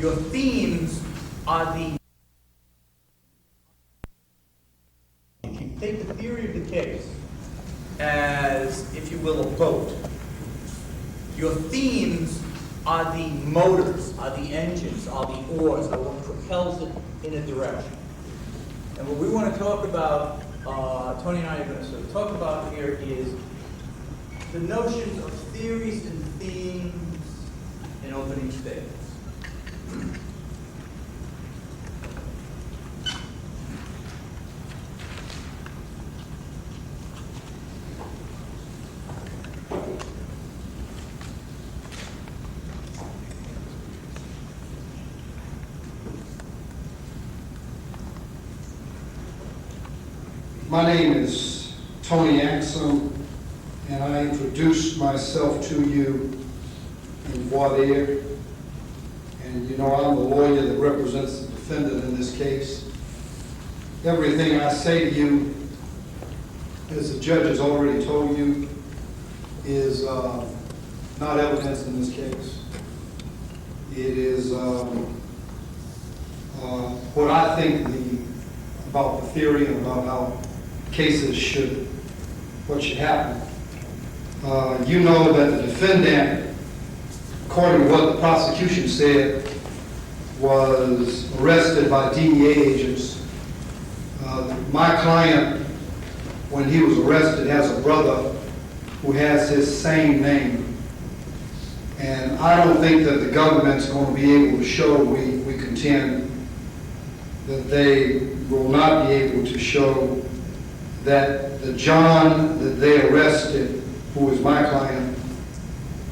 Your themes are the... If you take the theory of the case as, if you will, a boat, your themes are the motors, are the engines, are the oars, are what propels it in a direction. And what we want to talk about, Tony and I are going to sort of talk about here, is the notions of theories and themes in opening statements. My name is Tony Axam, and I introduced myself to you in voir dire. And you know, I'm the lawyer that represents the defendant in this case. Everything I say to you, as the judge has already told you, is not evidence in this case. It is what I think about the theory and about how cases what should happen. You know that the defendant, according to what the prosecution said, was arrested by DEA agents. My client, when he was arrested, has a brother who has his same name. And I don't think that the government's going to be able to show, we contend, that they will not be able to show that the John that they arrested, who is my client,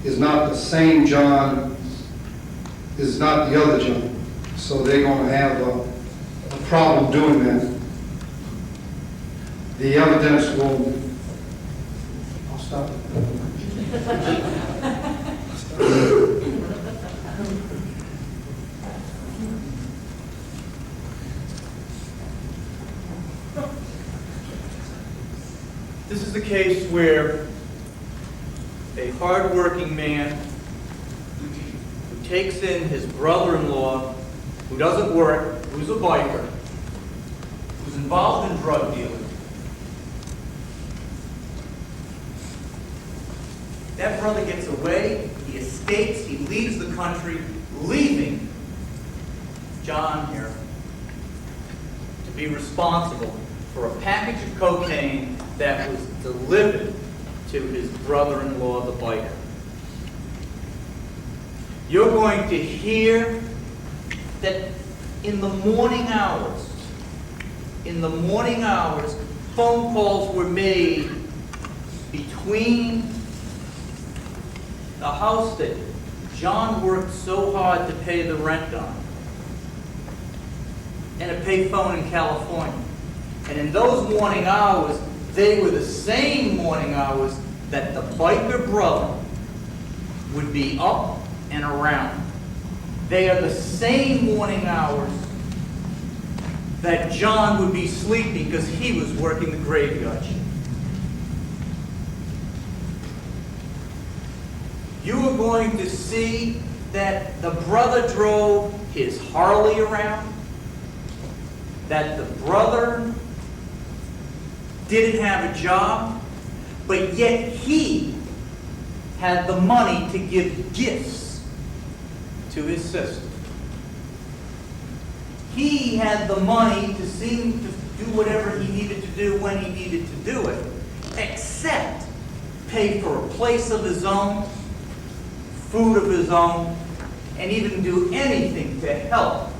is not the same John, is not the other John. So they're going to have a problem doing that. The evidence will... I'll stop. This is a case where a hard-working man who takes in his brother-in-law, who doesn't work, who's a biker, who's involved in drug dealing. That brother gets away, he escapes, he leaves the country, leaving John here to be responsible for a package of cocaine that was delivered to his brother-in-law, the biker. You're going to hear that in the morning hours, phone calls were made between the house that John worked so hard to pay the rent on and a payphone in California. And in those morning hours, they were the same morning hours that the biker brother would be up and around. They are the same morning hours that John would be sleeping because he was working the graveyard shift. You are going to see that the brother drove his Harley around, that the brother didn't have a job, but yet he had the money to give gifts to his sister. He had the money to seem to do whatever he needed to do when he needed to do it, except pay for a place of his own, food of his own, and even do anything to help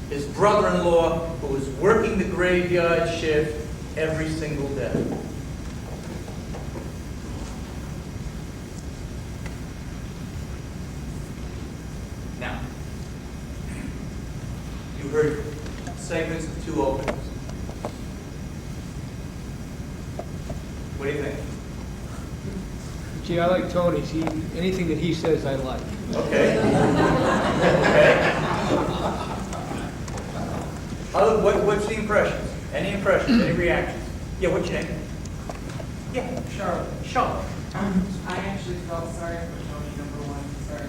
his brother-in-law who was working the graveyard shift every single day. Now, you heard segments of two openings. What do you think? Gee, I like Tony's. Anything that he says, I like. Okay. Okay. What's the impressions? Any impressions? Any reactions? Yeah, what's your name? Yeah, Charlotte. Charlotte. I actually felt sorry for Tony, number one. Sorry,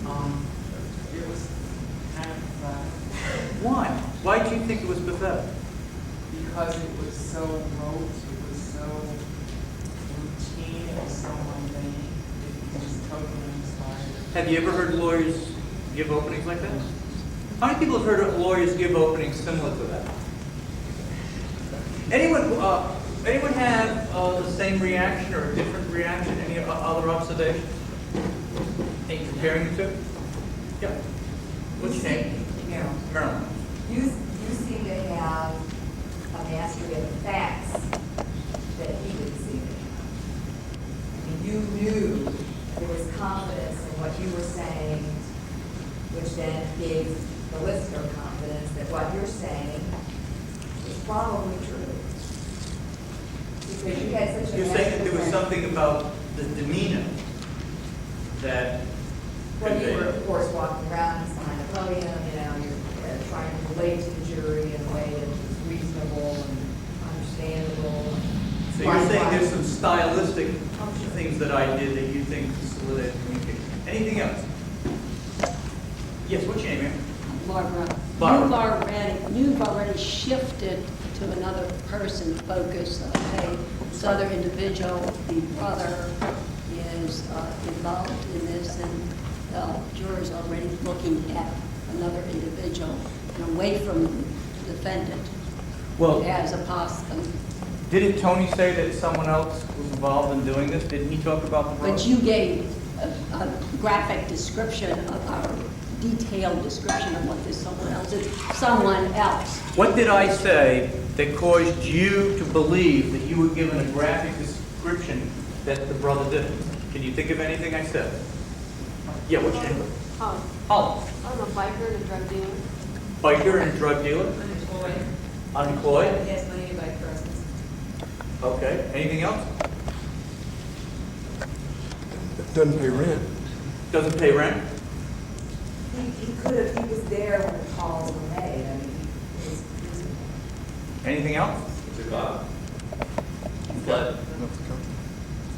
Tony. It was did you think it was pathetic? Because it was so rote, it was so routine, it was so mundane, it was totally uninspired. Have you ever heard lawyers give openings like that? How many people have heard lawyers give openings similar to that? Anyone have the same reaction or a different reaction? Any other observations? In comparing the two? Yeah. What's your name? Marilyn. Marilyn. You seem to have a mastery of the facts that he didn't seem to have. I mean, you knew there was confidence in what you were saying, which then gave the listener confidence that what you're saying is probably true. Because you had such a You're saying that there was masterful- something about the demeanor that When you were, conveyed. of course, walking around behind the podium, you're trying to relate to the jury in a way that was reasonable and understandable. So you're saying there's some stylistic things that I did that you think facilitated communication. Anything else? Yes, what's your name, ma'am? Barbara, Barbara. you've already shifted to another person focus. Okay, this other individual, the brother, is involved in this, and the jurors already looking at another individual and away from the defendant Well, as a possible. didn't Tony say that someone else was involved in doing this? Didn't he talk about the brother? But you gave a graphic description of our detailed description of what this someone else is. Someone else. What did I say that caused you to believe that you were given a graphic description that the brother didn't? Can you think of anything I said? Yeah, what's your name? Oh, Holly. I'm a biker and a drug dealer. Biker and drug dealer? Unemployed. Unemployed? Has money by presence. Okay. Anything else? Doesn't pay rent. Doesn't pay rent? He could have, he was there when the calls were made. I mean, he was reasonable. Anything else? Fled.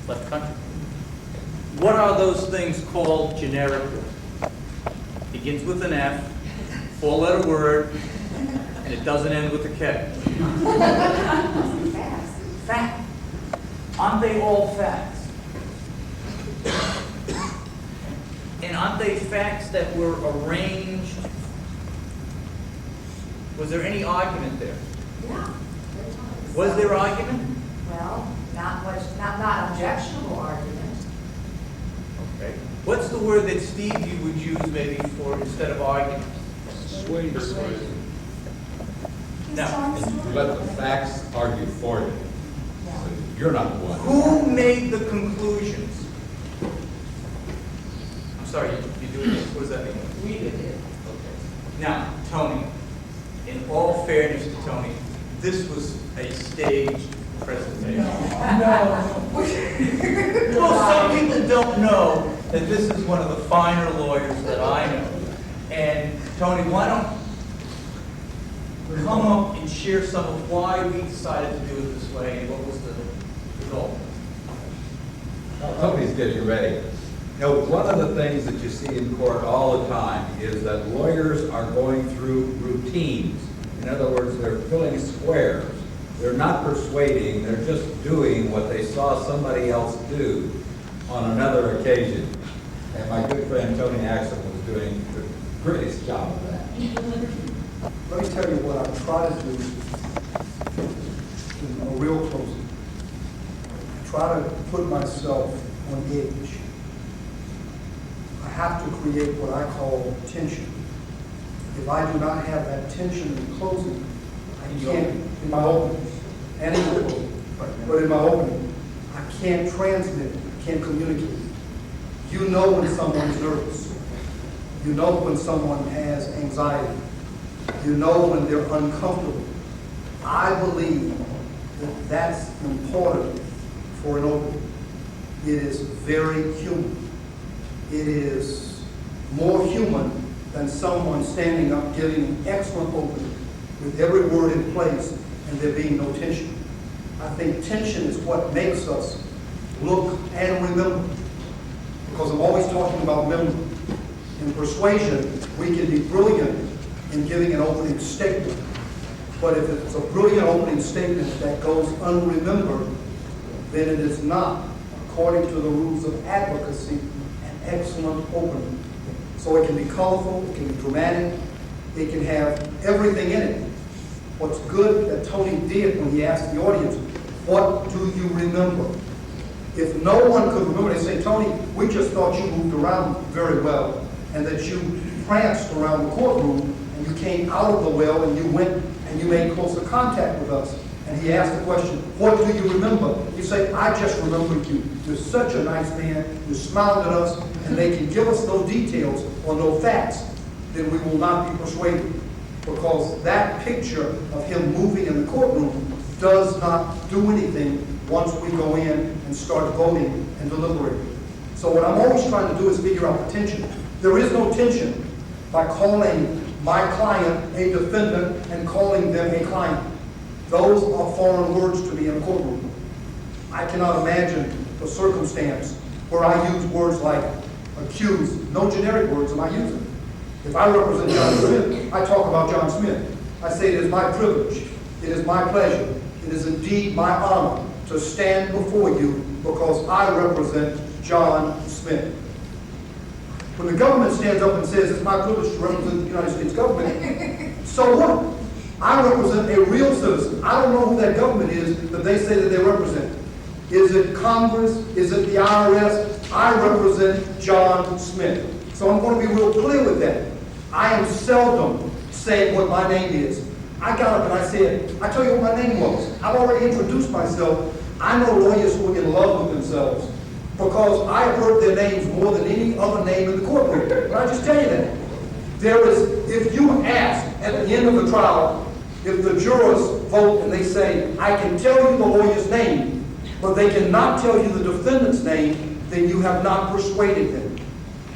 Left the country. What are those things called generically? Begins with an F, four-letter word, and it doesn't end with a K. Facts. Fact. Aren't they all facts? And aren't they facts that were arranged? Was there any argument there? Yeah. Was there argument? Well, not much, not objectionable argument. Okay. What's the word that Steve you would use maybe for instead of argument? Persuade. Now, You let the facts argue for you. Yeah. So you're not the one. who made the conclusions? I'm sorry, you doing this? What does that mean? We did it. Okay. Now, Tony, in all fairness to Tony, this was a staged presentation. Well, some people don't know that this is one of the finer lawyers that I know. And Tony, why don't you come up and share some of why we decided to do it this way and what was the goal? Somebody's getting ready. You know, one of the things that you see in court all the time is that lawyers are going through routines. In other words, they're filling squares. They're not persuading, they're just doing what they saw somebody else do on another occasion. And my good friend Tony Axam was doing the greatest job of that. Let me tell you what I try to do in a real closing. I try to put myself on edge. I have to create what I call tension. If I do not have that tension in closing, I can't, in my opening, and in the closing, but in my opening, I can't transmit, I can't communicate. You know when someone's nervous. You know when someone has anxiety. You know when they're uncomfortable. I believe that that's important for an opening. It is very human. It is more human than someone standing up giving an excellent opening with every word in place and there being no tension. I think tension is what makes us look and remember. Because I'm always talking about memory. In persuasion, we can be brilliant in giving an opening statement, But if it's a brilliant opening statement that goes unremembered, then it is not, according to the rules of advocacy, an excellent opening. So it can be colorful, it can be dramatic, it can have everything in it. What's good that Tony did when he asked the audience, what do you remember? If no one could remember, they say, Tony, we just thought you moved around very well and that you pranced around the courtroom and you came out of the well and you went and you made closer contact with us. And he asked the question, what do you remember? You say, I just remembered you. You're such a nice man. You smiled at us, and they can give us no details or no facts. Then we will not be persuaded. Because that picture of him moving in the courtroom does not do anything once we go in and start voting and deliberating. So what I'm always trying to do is figure out the tension. There is no tension by calling my client a defendant and calling them a client. Those are foreign words to me in a courtroom. I cannot imagine the circumstance where I use words like accused. No generic words am I using. If I represent John Smith, I talk about John Smith. I say it is my privilege, it is my pleasure, it is indeed my honor to stand before you because I represent John Smith. When the government stands up and says it's my privilege to represent the United States government, so what? I represent a real citizen. I don't know who that government is that they say that they represent. Is it Congress? Is it the IRS? I represent John Smith. So I'm going to be real clear with that. I am seldom saying what my name is. I got up and I said, I tell you what my name was. I've already introduced myself. I know lawyers who are in love with themselves because I have heard their names more than any other name in the courtroom. But I just tell you that. There is, if you ask at the end of the trial, if the jurors vote and they say, I can tell you the lawyer's name, but they cannot tell you the defendant's name, then you have not persuaded them.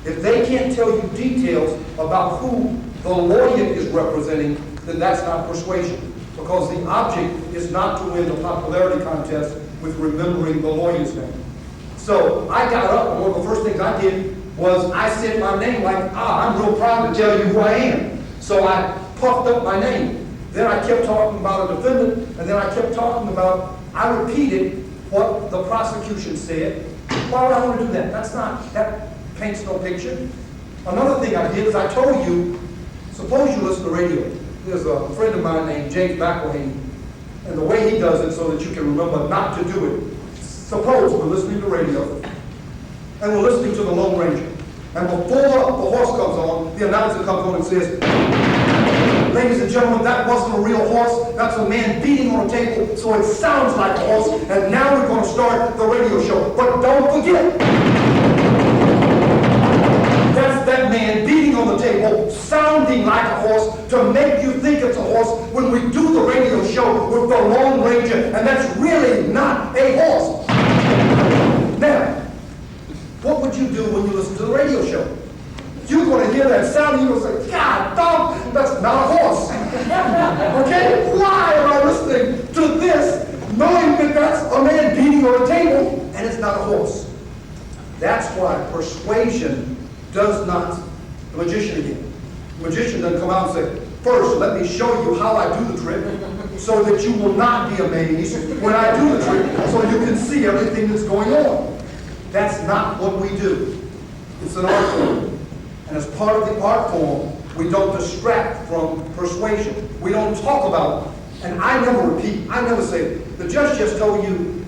If they can't tell you details about who the lawyer is representing, then that's not persuasion. Because the object is not to win the popularity contest with remembering the lawyer's name. So I got up, and one of the first things I did was I said my name like, I'm real proud to tell you who I am. So I puffed up my name. Then I kept talking about a defendant, and then I kept talking about, I repeated what the prosecution said. Why would I want to do that? That paints no picture. Another thing I did is I told you, suppose you listen to radio. There's a friend of mine named James McElhaney, and the way he does it so that you can remember not to do it. Suppose we're listening to radio, and we're listening to the Lone Ranger, and before the horse comes on, the announcer comes on and says, ladies and gentlemen, that wasn't a real horse, that's a man beating on a table, so it sounds like a horse, and now we're going to start the radio show. But don't forget, that's that man beating on the table, sounding like a horse, to make you think it's a horse when we do the radio show with the Lone Ranger, and that's really not a horse. Now, what would you do when you listen to the radio show? You're going to hear that sound and you're going to say, God, dog, that's not a horse. Okay? Why am I listening to this knowing that that's a man beating on a table and it's not a horse? That's why persuasion does not, the magician again. The magician doesn't come out and say, first, let me show you how I do the trick so that you will not be amazed when I do the trick so you can see everything that's going on. That's not what we do. It's an art form. And as part of the art form, we don't distract from persuasion. We don't talk about it. And I never repeat, I never say, the judge just told you,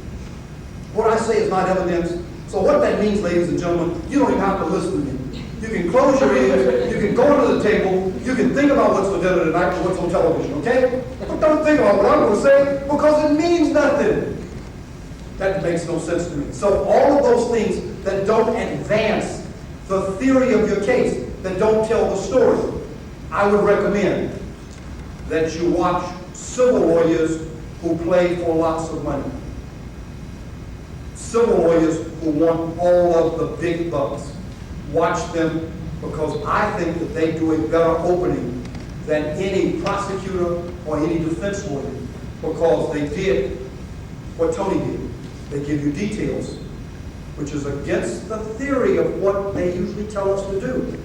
what I say is not evidence. So what that means, ladies and gentlemen, you don't even have to listen to me. You can close your ears, you can go to the table, you can think about what's for dinner tonight or what's on television, okay? But don't think about what I'm going to say because it means nothing. That makes no sense to me. So all of those things that don't advance the theory of your case, that don't tell the story, I would recommend that you watch civil lawyers who play for lots of money. Civil lawyers who want all of the big bucks. Watch them because I think that they do a better opening than any prosecutor or any defense lawyer because they did what Tony did. They give you details, which is against the theory of what they usually tell us to do.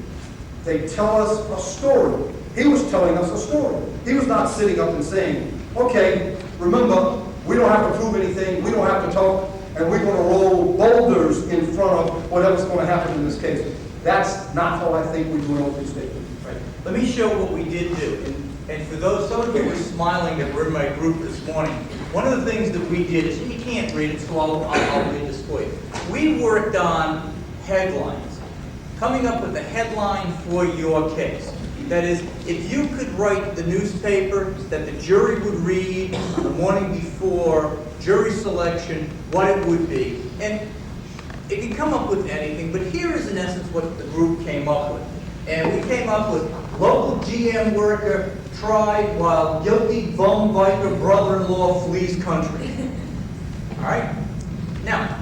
They tell us a story. He was telling us a story. He was not sitting up and saying, okay, remember, we don't have to prove anything, we don't have to talk, and we're going to roll boulders in front of whatever's going to happen in this case. That's not how I think we do an opening statement. Right. Let me show what we did do. And for those, some of you were smiling that we're in my group this morning. One of the things that we did is, you can't read it, so I'll read this for you. We worked on headlines, coming up with a headline for your case. That is, if you could write the newspaper that the jury would read on the morning before jury selection, what it would be. And it can come up with anything, but here is in essence what the group came up with. And we came up with local GM worker tried while guilty bum biker brother-in-law flees country. All right? Now,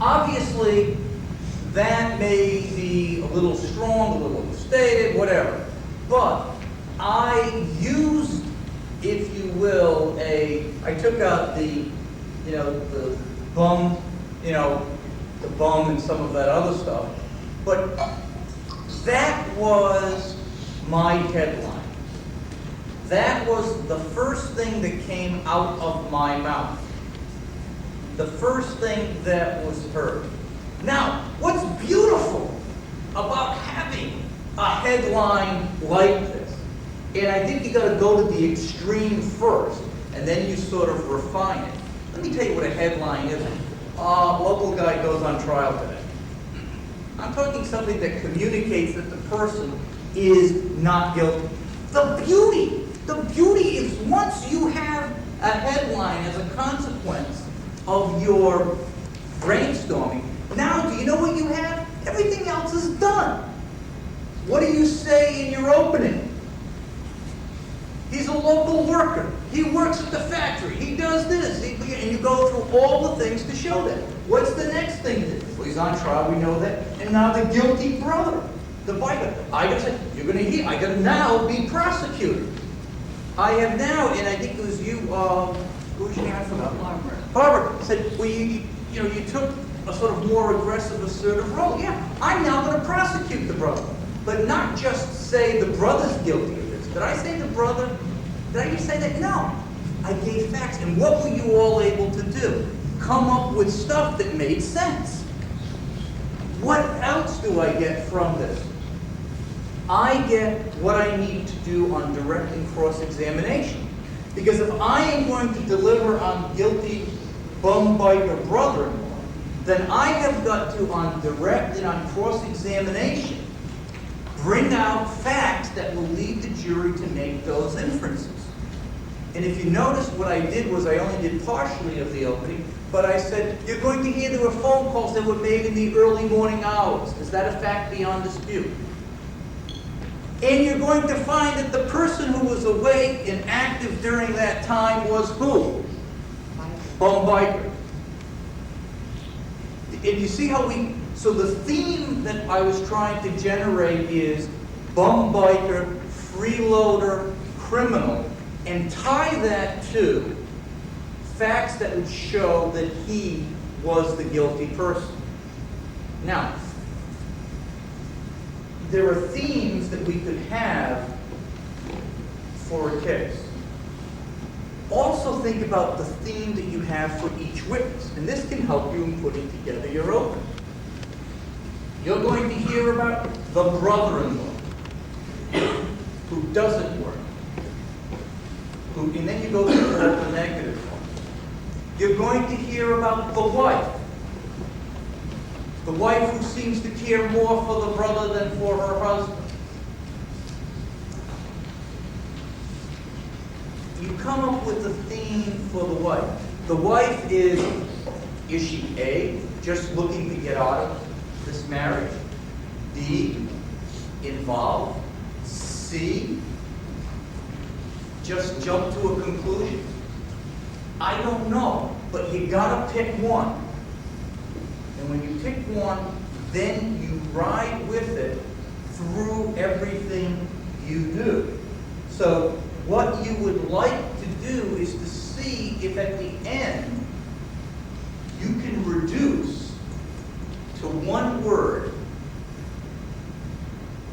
obviously, that may be a little strong, a little overstated, whatever. But I used, if you will, I took out the bum, the bum and some of that other stuff. But that was my headline. That was the first thing that came out of my mouth. The first thing that was heard. Now, what's beautiful about having a headline like this, and I think you got to go to the extreme first, and then you sort of refine it. Let me tell you what a headline is. Local guy goes on trial today. I'm talking something that communicates that the person is not guilty. The beauty is once you have a headline as a consequence of your brainstorming, now do you know what you have? Everything else is done. What do you say in your opening? He's a local worker. He works at the factory. He does this. And you go through all the things to show that. What's the next thing? Well, he's on trial, we know that. And now the guilty brother, the biker. I gotta say, you're gonna hear, I gotta now be prosecuted. I have now, and I think it was you, who was your name? I forgot. Barbara said, well, you took a sort of more aggressive, assertive role. Yeah, I'm now gonna prosecute the brother. But not just say the brother's guilty of this. Did I say the brother? Did I just say that? No. I gave facts. And what were you all able to do? Come up with stuff that made sense. What else do I get from this? I get what I need to do on direct and cross-examination. Because if I am going to deliver on guilty bum biker brother-in-law, then I have got to, on direct and on cross-examination, bring out facts that will lead the jury to make those inferences. And if you notice, what I did was I only did partially of the opening, but I said, you're going to hear there were phone calls that were made in the early morning hours. Is that a fact beyond dispute? And you're going to find that the person who was awake and active during that time was who? Bum biker. And you see how so the theme that I was trying to generate is bum biker, freeloader, criminal, and tie that to facts that would show that he was the guilty person. Now, there are themes that we could have for a case. Also think about the theme that you have for each witness, and this can help you in putting together your opening. You're going to hear about the brother-in-law who doesn't work. And then you go through all the negative ones. You're going to hear about the wife. The wife who seems to care more for the brother than for her husband. You come up with a theme for the wife. The wife is she A, just looking to get out of this marriage? B, involved? C, just jump to a conclusion? I don't know, but you gotta pick one. And when you pick one, then you ride with it through everything you do. So what you would like to do is to see if at the end you can reduce to one word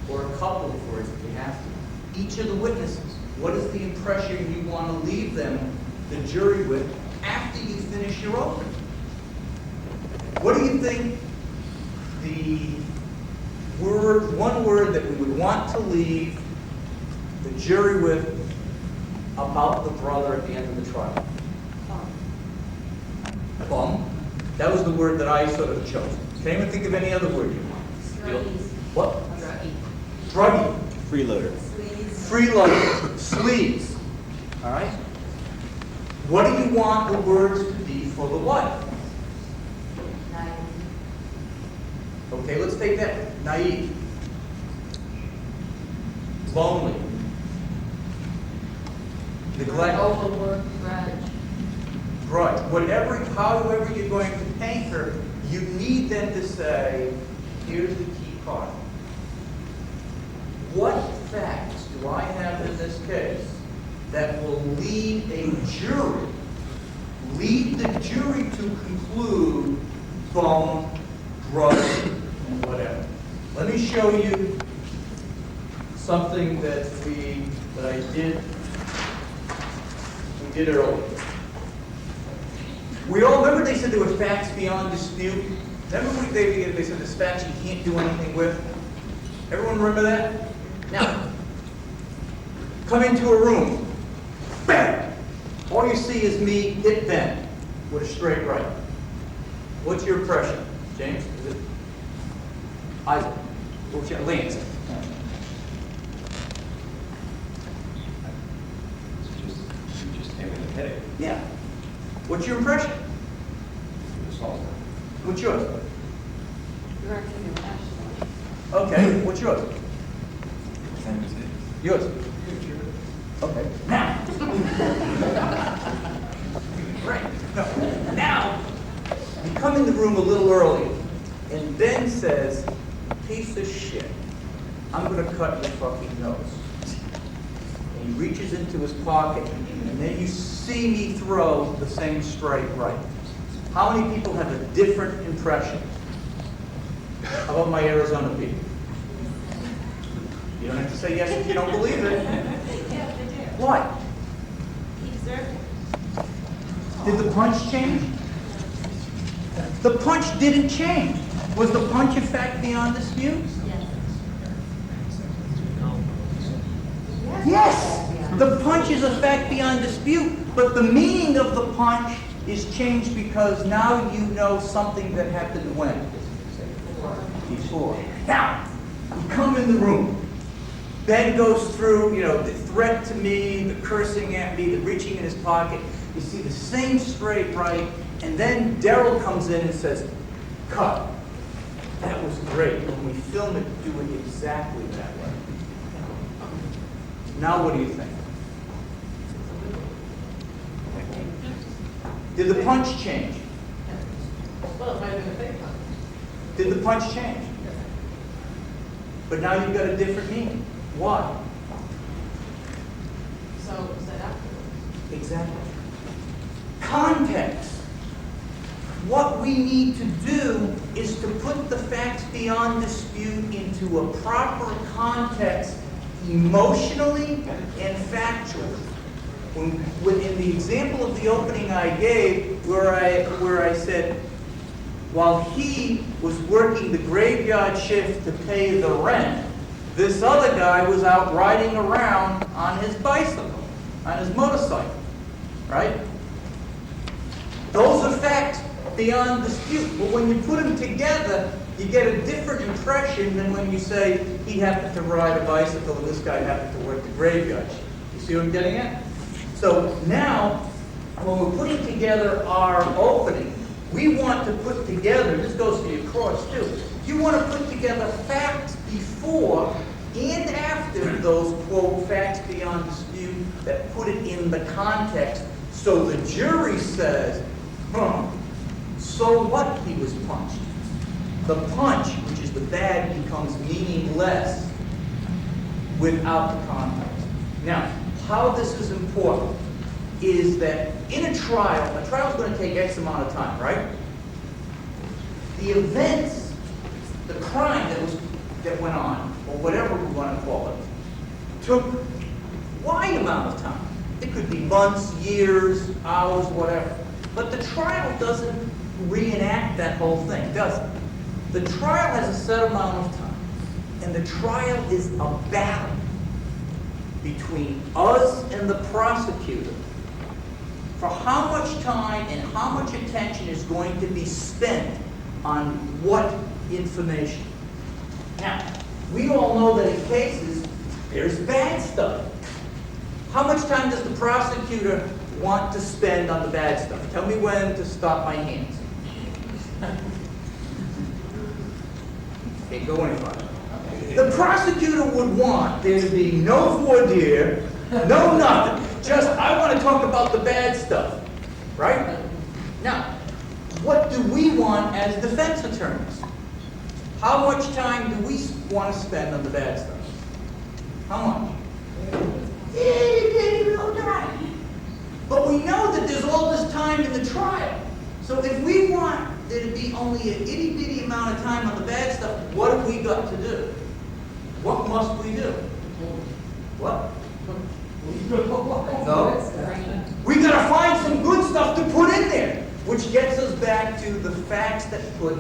or couple of words if you have to. Each of the witnesses, what is the impression you want to leave them, the jury, with after you finish your opening? What do you think the one word that we would want to leave the jury with about the brother at the end of the trial? Bum. That was the word that I sort of chose. Can anyone think of any other word you want? Druggies. What? Druggie. Druggie. Freeloader. Freeloader. Sleeves. All right? What do you want the words to be for the wife? Naive. Okay, let's take that. Naive. Lonely. Neglect. Overworked, grudge. Right. However you're going to paint her, you need then to say, here's the key part. What facts do I have in this case that will lead the jury to conclude bone, drug, and whatever? Let me show you something that we did earlier. We all remember they said there were facts beyond dispute. Remember they said there's facts you can't do anything with? Everyone remember that? Now, come into a room. Bang! All you see is me hit Ben with a straight right. What's your impression? James? Is it Isaac? What's your Lance? You just hit me in the headache. Yeah. What's your impression? What's yours? You're actually irrational. Okay, what's yours? Same as it. Yours. Okay. Now. Right. No. Now, you come in the room a little early, and Ben says, piece of shit, I'm going to cut your fucking nose. And he reaches into his pocket, and then you see me throw the same straight right. How many people have a different impression about my Arizona people? You don't have to say yes if you don't believe it. Yeah, they do. Why? He deserved it. Did the punch change? The punch didn't change. Was the punch in fact beyond dispute? Yes. Yes! The punch is a fact beyond dispute, but the meaning of the punch is changed because now you know something that happened when? Before. Now, you come in the room. Ben goes through, the threat to me, the cursing at me, the reaching in his pocket. You see the same straight right, and then Daryl comes in and says, cut. That was great. When we film it, do it exactly that way. Now what do you think? Did the punch change? Well, it might have been a fake one. Did the punch change? But now you've got a different meaning. Why? So it was that afterwards. Exactly. Context. What we need to do is to put the facts beyond dispute into a proper context, emotionally and factually. In the example of the opening I gave, where I said, while he was working the graveyard shift to pay the rent, this other guy was out riding around on his bicycle, on his motorcycle, right? Those are facts beyond dispute. But when you put them together, you get a different impression than when you say he happened to ride a bicycle and this guy happened to work the graveyard shift. You see what I'm getting at? So now, when we're putting together our opening, we want to put together, this goes for your course too, you want to put together facts before and after those, quote, facts beyond dispute that put it in the context. So the jury says, so what, he was punched? The punch, which is the bad, becomes meaningless without the context. Now, how this is important is that in a trial is going to take X amount of time, right? The events, the crime that went on, or whatever we want to call it, took wide amount of time. It could be months, years, hours, whatever. But the trial doesn't reenact that whole thing, does it? The trial has a set amount of time, and the trial is a battle between us and the prosecutor for how much time and how much attention is going to be spent on what information. Now, we all know that in cases, there's bad stuff. How much time does the prosecutor want to spend on the bad stuff? Tell me when to stop my hands. Can't go any farther. The prosecutor would want there to be no voir dire, no nothing. Just, I want to talk about the bad stuff, right? Now, what do we want as defense attorneys? How much time do we want to spend on the bad stuff? How much? No time. But we know that there's all this time in the trial. So if we want there to be only an itty-bitty amount of time on the bad stuff, what have we got to do? What must we do? What? No. We gotta find some good stuff to put in there, which gets us back to the facts that put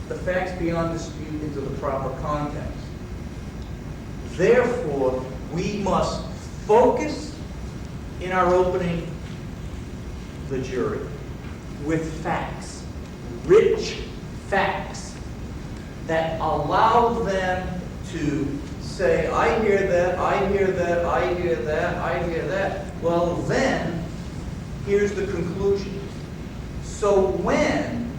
the facts beyond dispute into the proper context. Therefore, we must focus in our opening the jury with facts, rich facts that allow them to say, I hear that, I hear that, I hear that, I hear that. Well, then, here's the conclusion. So when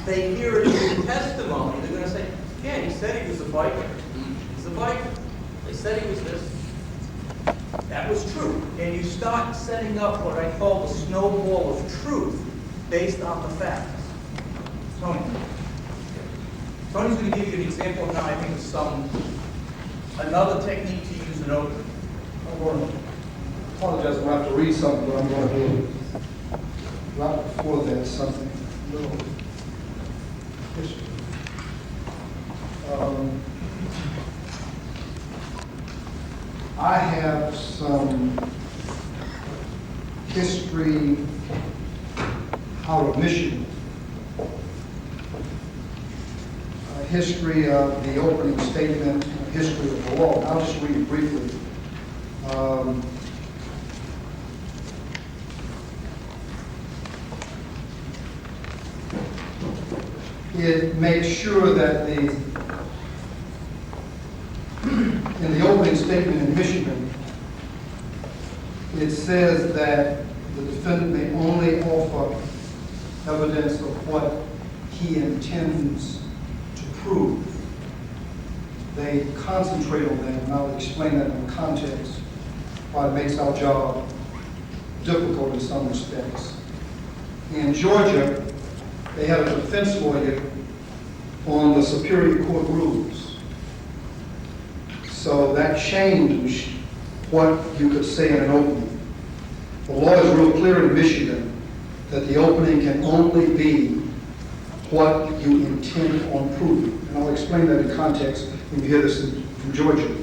they hear a new testimony, they're going to say, yeah, he said he was a biker. He's a biker. They said he was this. That was true. And you start setting up what I call the snowball of truth based on the facts. Tony. Tony's going to give you an example now, I think, of another technique to use in opening. I'm going to apologize, I'm going to have to read something, but I'm going to do right before that something a little history. I have some history out of Michigan. A history of the opening statement, a history of the law. I'll just read it briefly. It makes sure that in the opening statement in Michigan, it says that the defendant may only offer evidence of what he intends to prove. They concentrate on that, and I'll explain that in context, why it makes our job difficult in some respects. In Georgia, they had a defense lawyer on the Superior Court rules. So that changed what you could say in an opening. The law is real clear in Michigan that the opening can only be what you intend on proving. And I'll explain that in context when you hear this from Georgia.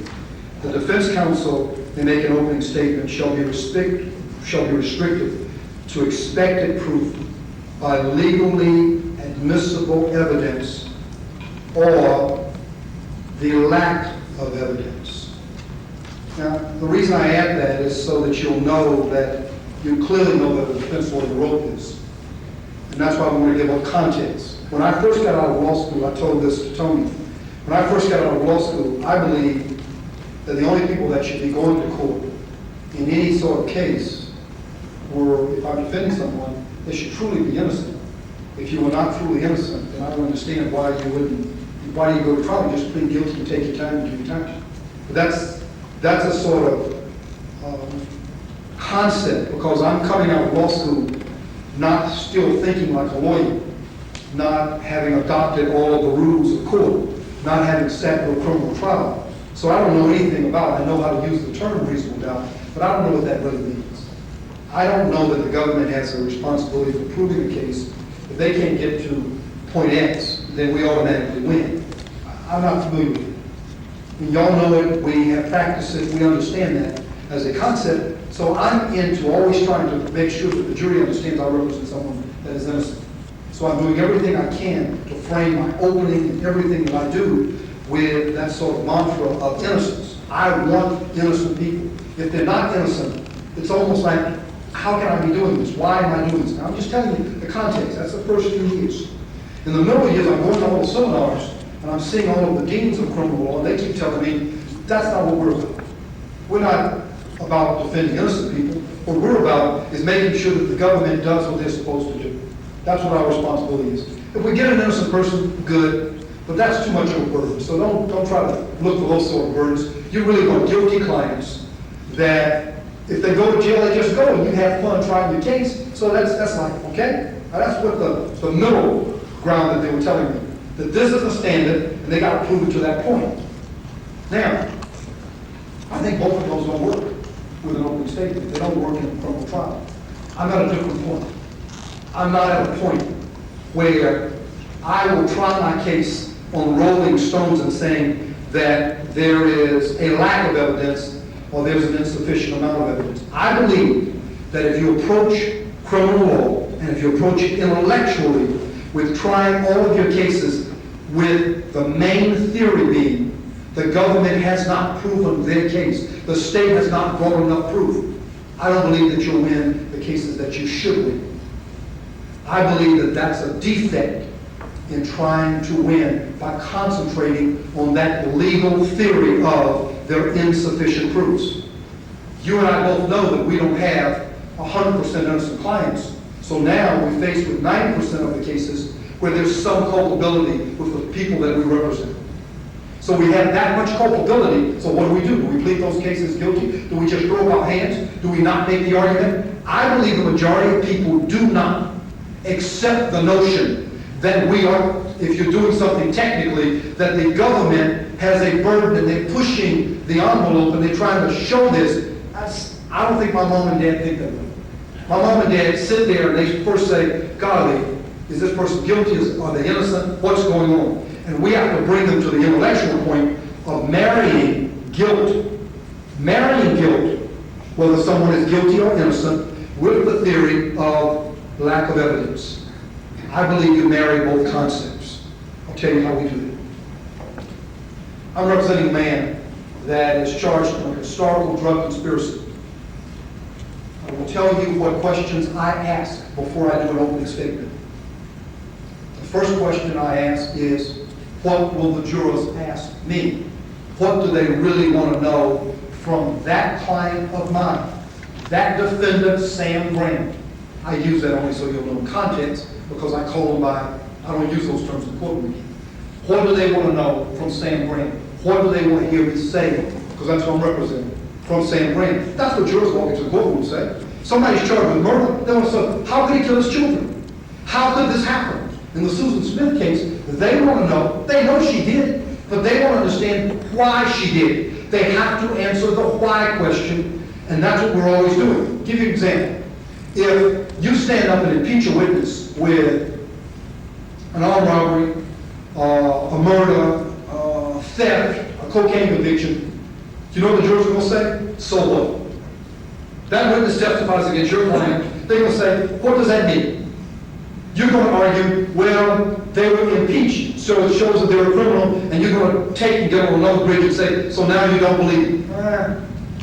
The defense counsel, in making an opening statement, shall be restricted to expected proof by legally admissible evidence or the lack of evidence. Now, the reason I add that is so that you'll know that you clearly know that the defense lawyer wrote this. And that's why I want to give a context. When I first got out of law school, I told this to Tony. When I first got out of law school, I believed that the only people that should be going to court in any sort of case were, if I'm defending someone, they should truly be innocent. If you were not truly innocent, then I don't understand why you go to trial. You just plead guilty and take your time and do your time. But that's a sort of concept, because I'm coming out of law school not still thinking like a lawyer, not having adopted all of the rules of court, not having sat through a criminal trial. So I don't know anything about it. I know how to use the term reasonable doubt, but I don't know what that really means. I don't know that the government has a responsibility for proving a case. If they can't get to point X, then we automatically win. I'm not familiar with it. And y'all know it, we have practiced it, we understand that as a concept. So I'm into always trying to make sure that the jury understands I represent someone that is innocent. So I'm doing everything I can to frame my opening and everything that I do with that sort of mantra of innocence. I want innocent people. If they're not innocent, it's almost like, how can I be doing this? Why am I doing this? Now, I'm just telling you the context. That's the first few years. In the middle of years, I'm going to all the seminars, and I'm seeing all of the deans of criminal law, and they keep telling me, that's not what we're about. We're not about defending innocent people. What we're about is making sure that the government does what they're supposed to do. That's what our responsibility is. If we get an innocent person, good, but that's too much of a burden. So don't try to look for those sort of burdens. You really want guilty clients that if they go to jail, they just go and you have fun trying your case. So that's life, okay? Now, that's what the middle ground that they were telling me. That this is the standard and they got to prove it to that point. Now, I think both of those don't work with an opening statement. They don't work in a criminal trial. I'm at a different point. I'm not at a point where I will try my case on rolling stones and saying that there is a lack of evidence or there's an insufficient amount of evidence. I believe that if you approach criminal law and if you approach it intellectually with trying all of your cases with the main theory being the government has not proven their case, the state has not brought enough proof, I don't believe that you'll win the cases that you should win. I believe that that's a defect in trying to win by concentrating on that legal theory of there are insufficient proofs. You and I both know that we don't have 100% innocent clients. So now we're faced with 90% of the cases where there's some culpability with the people that we represent. So we have that much culpability, so what do? Do we plead those cases guilty? Do we just throw up our hands? Do we not make the argument? I believe the majority of people do not accept the notion that we are, if you're doing something technically, that the government has a burden and they're pushing the envelope and they're trying to show this. I don't think my mom and dad think that way. My mom and dad sit there and they first say, golly, is this person guilty? Are they innocent? What's going on? And we have to bring them to the intellectual point of marrying guilt. Marrying guilt, whether someone is guilty or innocent, with the theory of lack of evidence. I believe you marry both concepts. I'll tell you how we do that. I'm representing a man that is charged in a historical drug conspiracy. I will tell you what questions I ask before I do an opening statement. The first question I ask is, what will the jurors ask me? What do they really want to know from that client of mine? That defendant, Sam Graham. I use that only so you'll know context, because I call him by, I don't use those terms in courtroom again. What do they want to know from Sam Graham? What do they want to hear me say? Because that's what I'm representing, from Sam Graham. That's what jurors walk into the courtroom and say. Somebody's charged with murder, they want to say, how could he kill his children? How could this happen? In the Susan Smith case, they want to know, they know she did it, but they want to understand why she did it. They have to answer the why question, and that's what we're always doing. I'll give you an example. If you stand up and impeach a witness with an armed robbery, a murder, theft, a cocaine conviction, do you know what the jurors are going to say? So what? That witness testifies against your client. They're going to say, what does that mean? You're going to argue, well, they were impeached, so it shows that they were a criminal, and you're going to take and get on another bridge and say, so now you don't believe.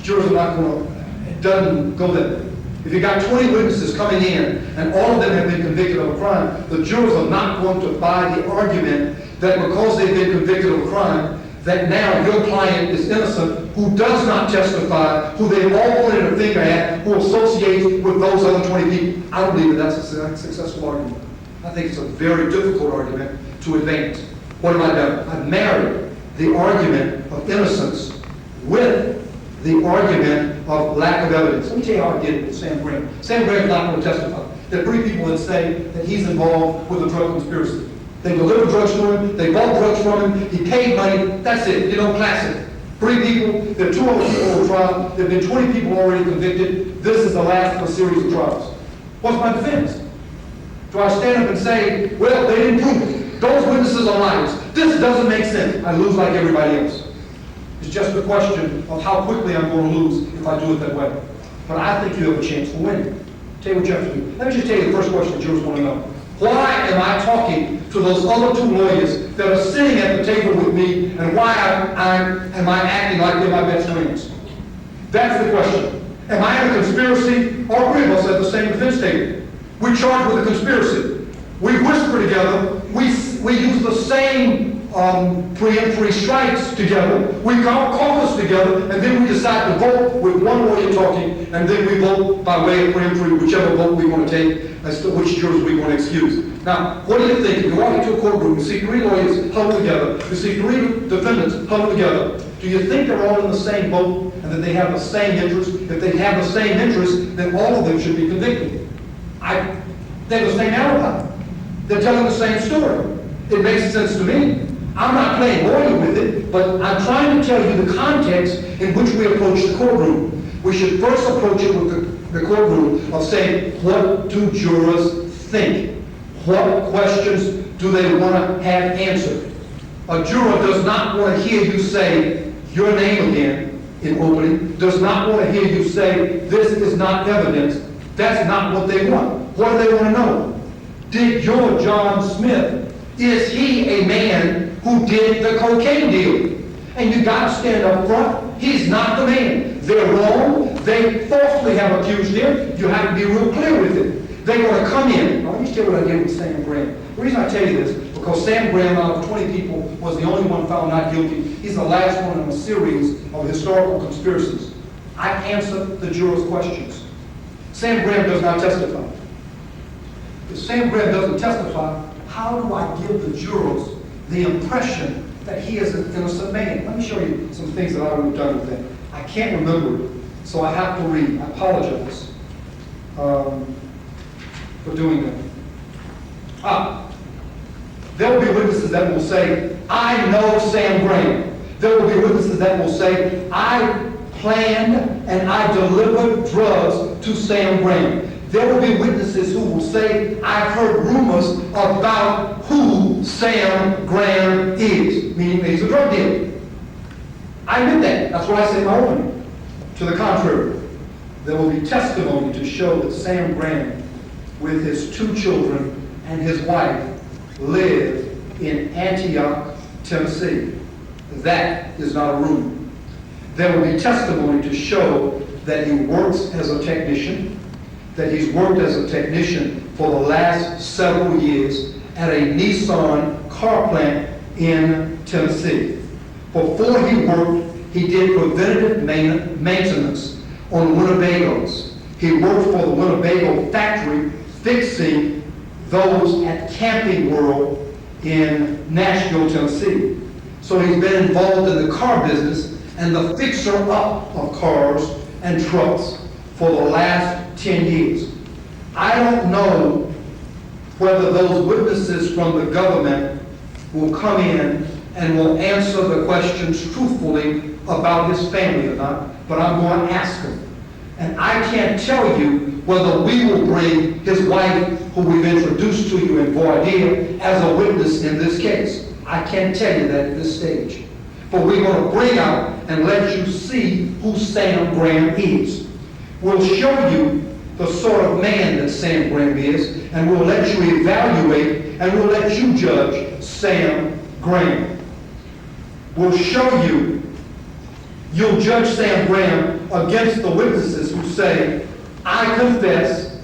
Jurors are not going to, it doesn't go that way. If you got 20 witnesses coming in, and all of them have been convicted of a crime, the jurors are not going to buy the argument that because they've been convicted of a crime, that now your client is innocent, who does not testify, who they've all pointed a finger at, who associates with those other 20 people. I don't believe that that's a successful argument. I think it's a very difficult argument to advance. What have I done? I've married the argument of innocence with the argument of lack of evidence. Let me tell you how I did it with Sam Graham. Sam Graham's not going to testify. There are 3 people that say that he's involved with a drug conspiracy. They delivered drugs to him, they bought drugs from him, he paid money, that's it, you know, classic. 3 people, there are 2 other people on trial, there have been 20 people already convicted, this is the last of a series of trials. What's my defense? Do I stand up and say, well, they didn't prove it, those witnesses are liars, This doesn't make sense. I lose like everybody else. It's just a question of how quickly I'm going to lose if I do it that way. But I think you have a chance for winning. Tell you what you have to do. Let me just tell you the first question the jurors want to know. Why am I talking to those other two lawyers that are sitting at the table with me, and why am I acting like they're my best friends? That's the question. Am I in a conspiracy? All three of us at the same defense table. We're charged with a conspiracy. We whisper together. We use the same preemptory strikes together. We caucus together, and then we decide to vote with one lawyer talking, and then we vote by way of preemptory, whichever vote we want to take as to which jurors we want to excuse. Now, what do you think? If you walk into a courtroom, you see three lawyers huddled together, you see three defendants huddled together. Do you think they're all in the same boat and that they have the same interest? If they have the same interest, then all of them should be convicted. They have the same alibi. They're telling the same story. It makes sense to me. I'm not playing lawyer with it, but I'm trying to tell you the context in which we approach the courtroom. We should first approach it with the courtroom of saying, what do jurors think? What questions do they want to have answered? A juror does not want to hear you say your name again in opening, does not want to hear you say this is not evidence. That's not what they want. What do they want to know? Did your John Smith, is he a man who did the cocaine deal? And you got to stand up front. He's not the man. They're wrong. They falsely have accused him. You have to be real clear with it. They want to come in. Now, let me tell you what I did with Sam Graham. The reason I tell you this, because Sam Graham, out of 20 people, was the only one found not guilty. He's the last one in a series of historical conspiracies. I answered the jurors' questions. Sam Graham does not testify. If Sam Graham doesn't testify, how do I give the jurors the impression that he is an innocent man? Let me show you some things that I would have done with that. I can't remember it, so I have to read. I apologize for doing that. There will be witnesses that will say, I know Sam Graham. There will be witnesses that will say, I planned and I delivered drugs to Sam Graham. There will be witnesses who will say, I've heard rumors about who Sam Graham is, meaning that he's a drug dealer. I admit that. That's what I said in my opening. To the contrary, there will be testimony to show that Sam Graham, with his two children and his wife, lived in Antioch, Tennessee. That is not a rumor. There will be testimony to show that he works as a technician, that he's worked as a technician for the last several years at a Nissan car plant in Tennessee. Before he worked, he did preventative maintenance on Winnebagos. He worked for the Winnebago factory fixing those at Camping World in Nashville, Tennessee. So he's been involved in the car business and the fixer-up of cars and trucks for the last 10 years. I don't know whether those witnesses from the government will come in and will answer the questions truthfully about his family or not, but I'm going to ask them. And I can't tell you whether we will bring his wife, who we've introduced to you in voir dire, as a witness in this case. I can't tell you that at this stage. But we're going to bring out and let you see who Sam Graham is. We'll show you the sort of man that Sam Graham is, and we'll let you evaluate, and we'll let you judge Sam Graham. We'll show you, you'll judge Sam Graham against the witnesses who say, I confess,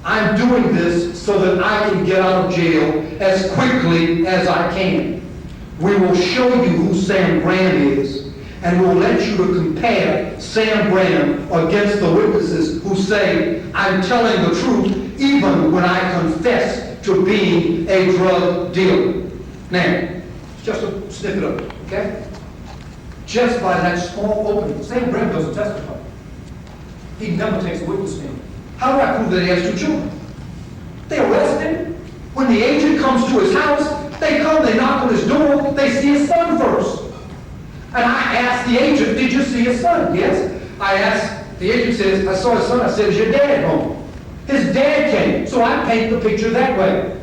I'm doing this so that I can get out of jail as quickly as I can. We will show you who Sam Graham is, and we'll let you to compare Sam Graham against the witnesses who say, I'm telling the truth even when I confess to being a drug dealer. Now, just a snippet of it, okay? Just by that small opening, Sam Graham doesn't testify. He never takes a witness stand. How do I prove that he has two children? They arrest him. When the agent comes to his house, they come, they knock on his door, they see his son first. And I asked the agent, did you see his son? Yes. I asked, the agent says, I saw his son. I said, is your dad home? His dad came. So I paint the picture that way.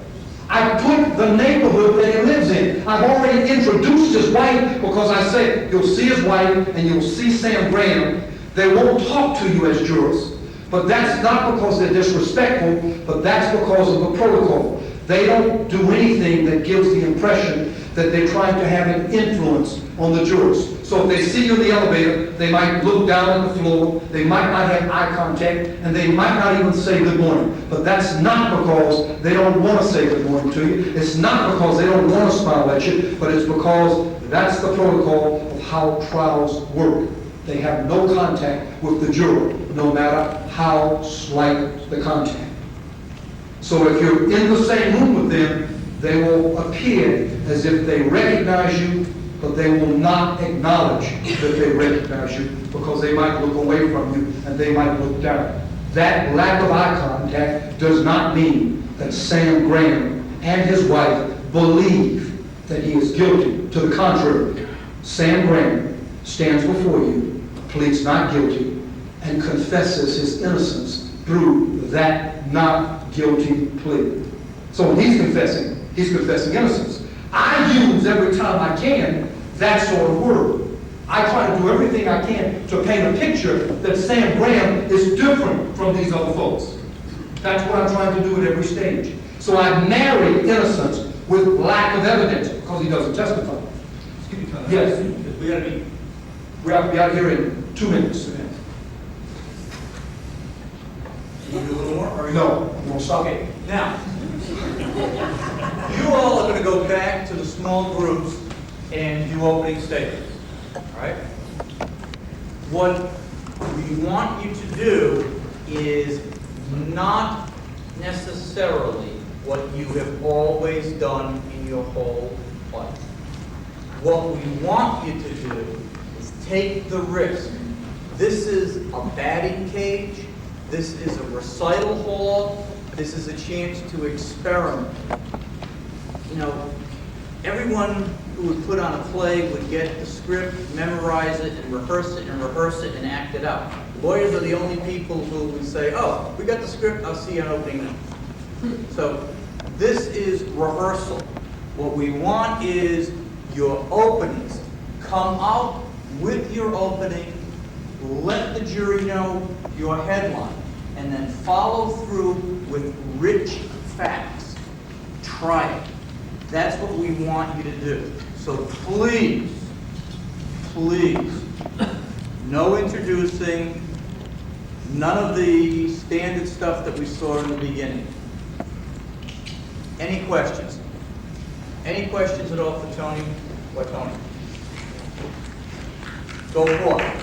I I put the neighborhood that he lives in. I've already introduced his wife because I say, you'll see his wife and you'll see Sam Graham. They won't talk to you as jurors, but that's not because they're disrespectful, but that's because of the protocol. They don't do anything that gives the impression that they're trying to have an influence on the jurors. So if they see you in the elevator, they might look down at the floor, they might not have eye contact, and they might not even say good morning. But that's not because they don't want to say good morning to you. It's not because they don't want to smile at you, but it's because that's the protocol of how trials work. They have no contact with the juror, no matter how slight the contact. So if you're in the same room with them, they will appear as if they recognize you, but they will not acknowledge that they recognize you because they might look away from you and they might look down. That lack of eye contact does not mean that Sam Graham and his wife believe that he is guilty. To the contrary, Sam Graham stands before you, pleads not guilty, and confesses his innocence through that not guilty plea. So when he's confessing innocence. I use every time I can that sort of word. I try to do everything I can to paint a picture that Sam Graham is different from these other folks. That's what I'm trying to do at every stage. So I marry innocence with lack of evidence because he doesn't testify. Excuse me, Tom. Yes. We gotta be, We have to be out here in 2 minutes. can you do a little more? Or No, I'm gonna stop. Okay, now, you all are going to go back to the small groups and do opening statements, all right? What we want you to do is not necessarily what you have always done in your whole life. What we want you to do is take the risk. This is a batting cage. This is a recital hall. This is a chance to experiment. You know, everyone who would put on a play would get the script, memorize it, and rehearse it, and act it out. Lawyers are the only people who would say, oh, we got the script, I'll see you on opening night. So this is rehearsal. What we want is your openings. Come out with your opening, let the jury know your headline, and then follow through with rich facts. Try it. That's what we want you to do. So please, no introducing, none of the standard stuff that we saw in the beginning. Any questions? Any questions at all for Tony or Tony? Go for it.